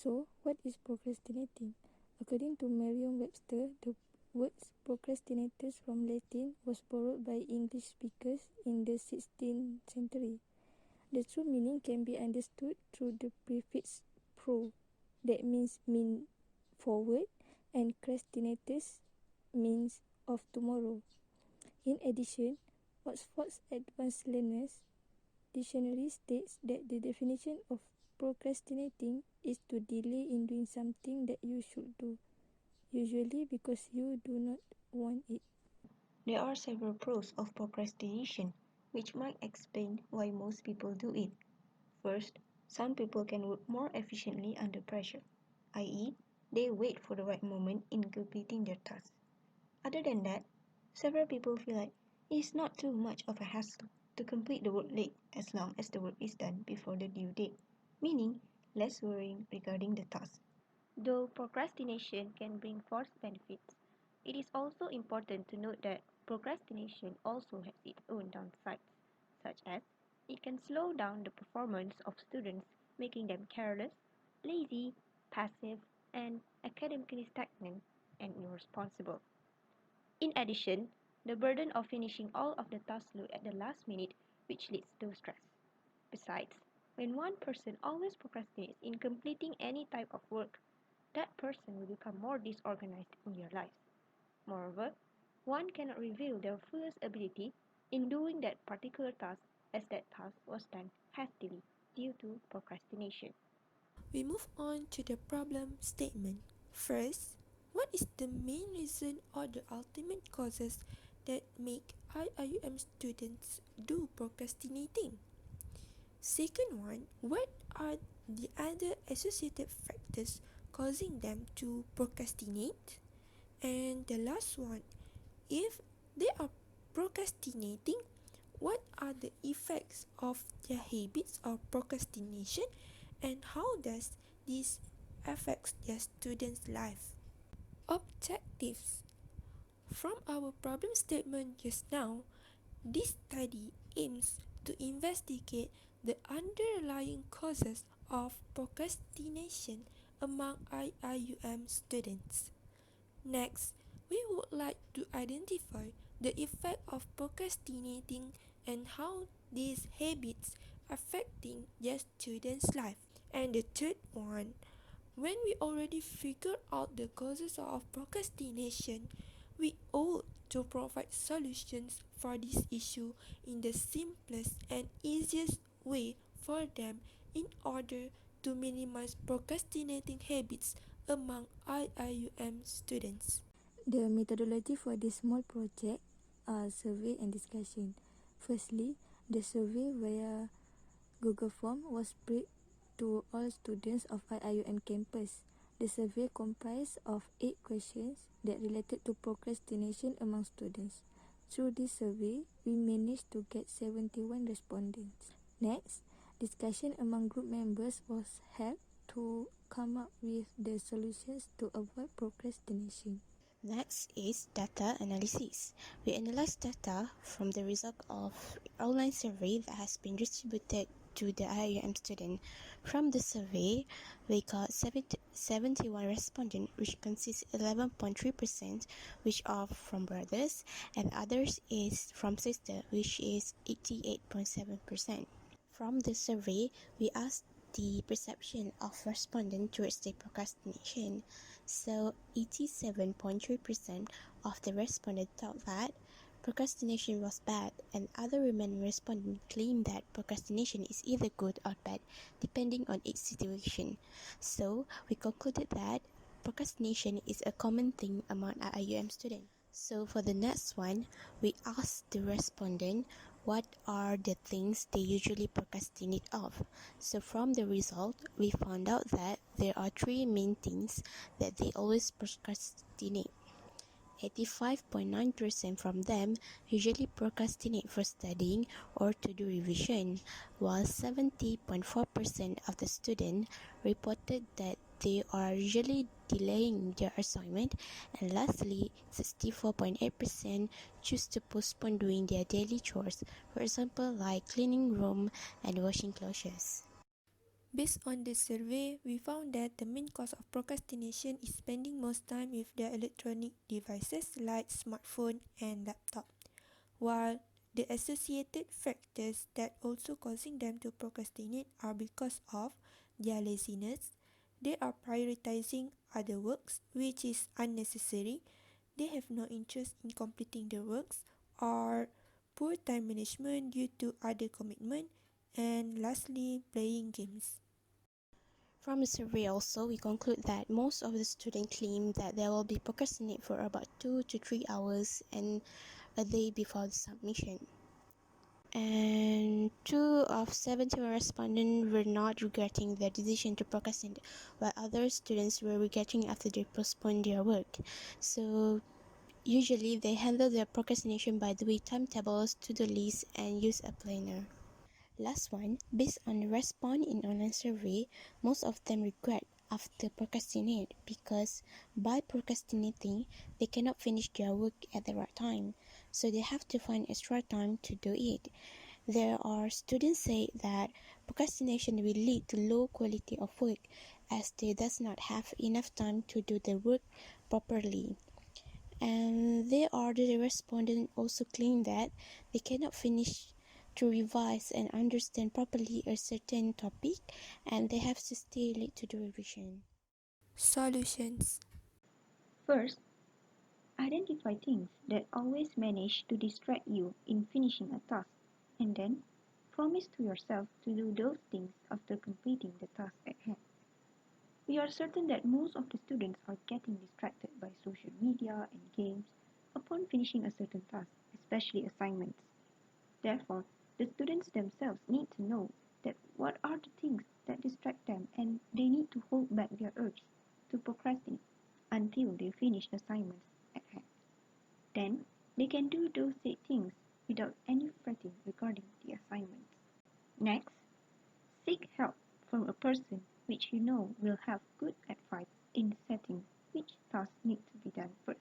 So, what is procrastinating? According to Merriam-Webster, the words procrastinators from Latin was borrowed by English speakers in the 16th century. The true meaning can be understood through the prefix pro, that means forward, and crastinators means of tomorrow. In addition, Oxford's Advanced Learners Dictionary states that the definition of procrastinating is to delay in doing something that you should do, usually because you do not want it. There are several pros of procrastination, which might explain why most people do it. First, some people can work more efficiently under pressure, i.e., they wait for the right moment in completing their task. Other than that, several people feel like it is not too much of a hassle to complete the work late as long as the work is done before the due date, meaning less worrying regarding the task. Though procrastination can bring false benefits, it is also important to note that procrastination also has its own downsides, such as it can slow down the performance of students, making them careless, lazy, passive, and academically stagnant and irresponsible. In addition, the burden of finishing all of the tasks load at the last minute, which leads to stress. Besides, when one person always procrastinates in completing any type of work, that person will become more disorganized in their lives. Moreover, one cannot reveal their fullest ability in doing that particular task as that task was done hastily due to procrastination. We move on to the problem statement. First, what is the main reason or the ultimate causes that make IIUM students do procrastinating? Second one, what are the other associated factors causing them to procrastinate? And the last one, if they are procrastinating, what are the effects of their habits of procrastination and how does this affect their students' life? Objectives. From our problem statement just now, this study aims to investigate the underlying causes of procrastination among IIUM students. Next, we would like to identify the effect of procrastinating and how these habits affecting their students' life. And the third one, when we already figured out the causes of procrastination, we ought to provide solutions for this issue in the simplest and easiest way for them in order to minimize procrastinating habits among IIUM students. The methodology for this small project are survey and discussion. Firstly, the survey via Google Form was spread to all students of IIUM campus. The survey comprised of 8 questions that related to procrastination among students. Through this survey, we managed to get 71 respondents. Next, discussion among group members was held to come up with the solutions to avoid procrastination. Next is data analysis. We analyze data from the result of online survey that has been distributed to the IIUM student. From the survey, we got 71 respondents, which consists 11.3%, which are from brothers, and others is from sister, which is 88.7%. From the survey, we asked the perception of respondents towards their procrastination. So 87.3% of the respondents thought that procrastination was bad, and other remaining respondents claimed that procrastination is either good or bad, depending on each situation. So we concluded that procrastination is a common thing among IIUM students. So for the next one, we asked the respondent what are the things they usually procrastinate of. So from the result, we found out that there are 3 main things that they always procrastinate. 85.9% from them usually procrastinate for studying or to do revision, while 70.4% of the students reported that they are usually delaying their assignment, and lastly, 64.8% choose to postpone doing their daily chores, for example like cleaning room and washing clothes. Based on the survey, we found that the main cause of procrastination is spending most time with their electronic devices like smartphone and laptop, while the associated factors that also causing them to procrastinate are because of their laziness, they are prioritizing other works which is unnecessary, they have no interest in completing the works, or poor time management due to other commitment, and lastly, playing games. From the survey also, we conclude that most of the students claim that they will be procrastinate for about 2 to 3 hours and a day before the submission. And 2 of 71 respondents were not regretting their decision to procrastinate, while other students were regretting after they postponed their work. So usually they handle their procrastination by doing timetables, to-do lists, and use a planner. Last one, based on the response in online survey, most of them regret after procrastinate because by procrastinating, they cannot finish their work at the right time, so they have to find extra time to do it. There are students say that procrastination will lead to low quality of work as they does not have enough time to do the work properly. And there are the respondents also claim that they cannot finish to revise and understand properly a certain topic and they have to stay late to the revision. Solutions. First, identify things that always manage to distract you in finishing a task, and then promise to yourself to do those things after completing the task at hand. We are certain that most of the students are getting distracted by social media and games upon finishing a certain task, especially assignments. Therefore, the students themselves need to know that what are the things that distract them and they need to hold back their urge to procrastinate until they finish the assignments at hand. Then, they can do those said things without any fretting regarding the assignments. Next, seek help from a person which you know will have good advice in setting which tasks need to be done first.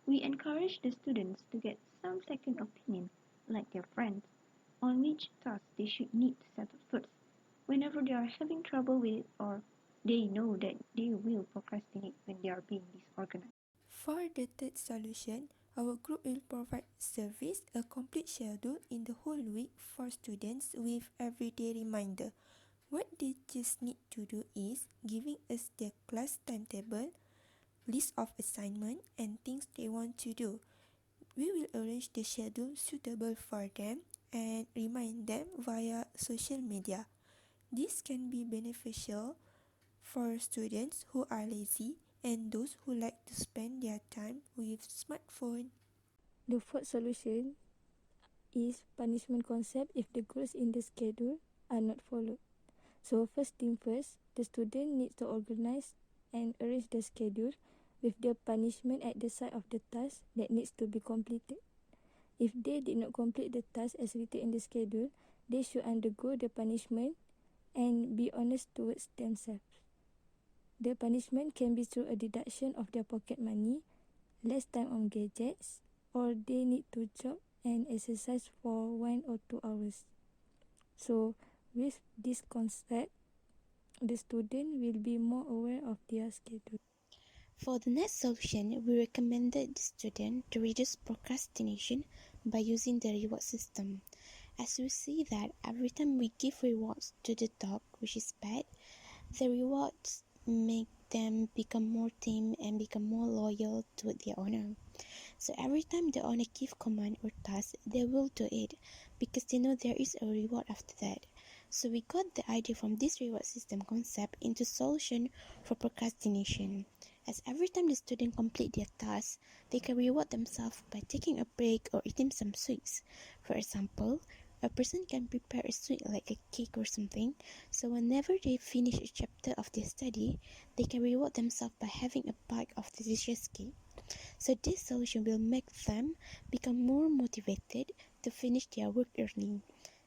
We encourage the students to get some second opinion, like their friends, on which tasks they should need to settle first, whenever they are having trouble with it or they know that they will procrastinate when they are being disorganized. For the third solution, our group will provide service a complete schedule in the whole week for students with everyday reminder. What they just need to do is giving us their class timetable, list of assignment and things they want to do. We will arrange the schedule suitable for them and remind them via social media. This can be beneficial for students who are lazy and those who like to spend their time with smartphone. The fourth solution is punishment concept if the goals in the schedule are not followed. So first thing first, the student needs to organize and arrange the schedule with the punishment at the side of the task that needs to be completed. If they did not complete the task as written in the schedule, they should undergo the punishment and be honest towards themselves. The punishment can be through a deduction of their pocket money, less time on gadgets, or they need to jog and exercise for 1 or 2 hours. So, with this concept, the student will be more aware of their schedule. For the next solution, we recommended the student to reduce procrastination by using the reward system. As we see that every time we give rewards to the dog, which is bad, the rewards make them become more tame and become more loyal to their owner. So every time the owner gives command or task, they will do it because they know there is a reward after that. So we got the idea from this reward system concept into solution for procrastination. As every time the student complete their task, they can reward themselves by taking a break or eating some sweets. For example, a person can prepare a sweet like a cake or something, so whenever they finish a chapter of their study, they can reward themselves by having a bite of the delicious cake. So this solution will make them become more motivated to finish their work early.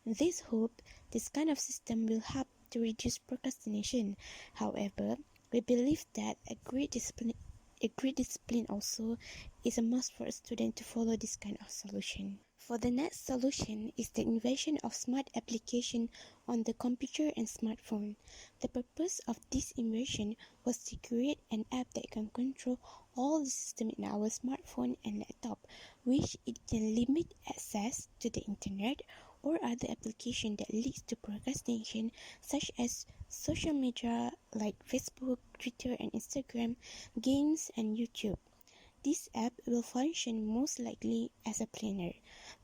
This hope, this kind of system will help to reduce procrastination. However, we believe that a great discipline also is a must for a student to follow this kind of solution. For the next solution is the invention of smart application on the computer and smartphone. The purpose of this invention was to create an app that can control all the system in our smartphone and laptop, which it can limit access to the internet or other application that leads to procrastination, such as social media like Facebook, Twitter and Instagram, games and YouTube. This app will function most likely as a planner.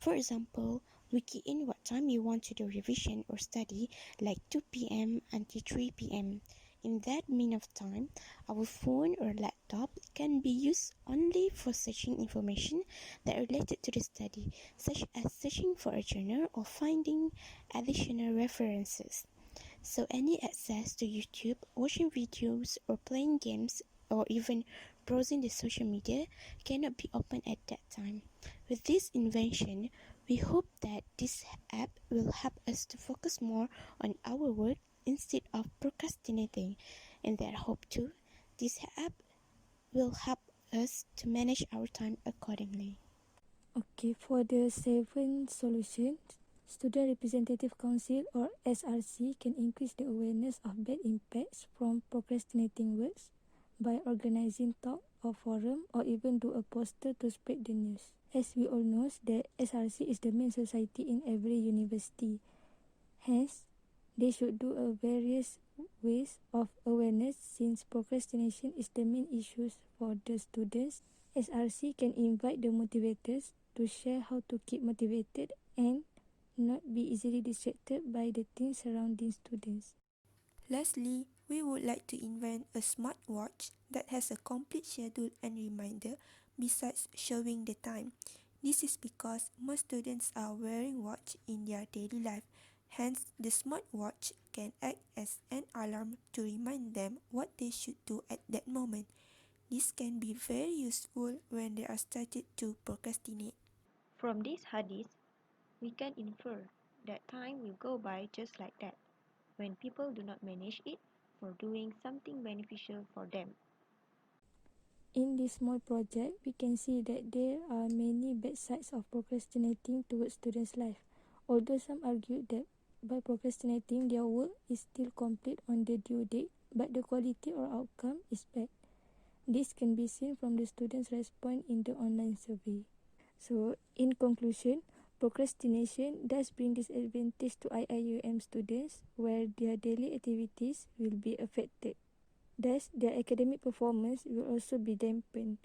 For example, we key in what time you want to do revision or study, like 2 p.m. until 3 p.m. In that mean of time, our phone or laptop can be used only for searching information that are related to the study, such as searching for a journal or finding additional references. So any access to YouTube, watching videos or playing games or even browsing the social media cannot be opened at that time. With this invention, we hope that this app will help us to focus more on our work instead of procrastinating. And that hope too, this app will help us to manage our time accordingly. Okay, for the seventh solution, Student Representative Council or SRC can increase the awareness of bad impacts from procrastinating works by organizing talk or forum or even do a poster to spread the news. As we all know, that SRC is the main society in every university. Hence, they should do a various ways of awareness since procrastination is the main issues for the students. SRC can invite the motivators to share how to keep motivated and not be easily distracted by the things surrounding students. Lastly, we would like to invent a smartwatch that has a complete schedule and reminder besides showing the time. This is because most students are wearing watch in their daily life. Hence, the smartwatch can act as an alarm to remind them what they should do at that moment. This can be very useful when they are started to procrastinate. From these hadiths, we can infer that time will go by just like that when people do not manage it for doing something beneficial for them. In this small project, we can see that there are many bad sides of procrastinating towards students' life. Although some argue that by procrastinating, their work is still complete on the due date, but the quality or outcome is bad. This can be seen from the students' response in the online survey. So, in conclusion, procrastination does bring disadvantage to Iium students where their daily activities will be affected. Thus, their academic performance will also be dampened.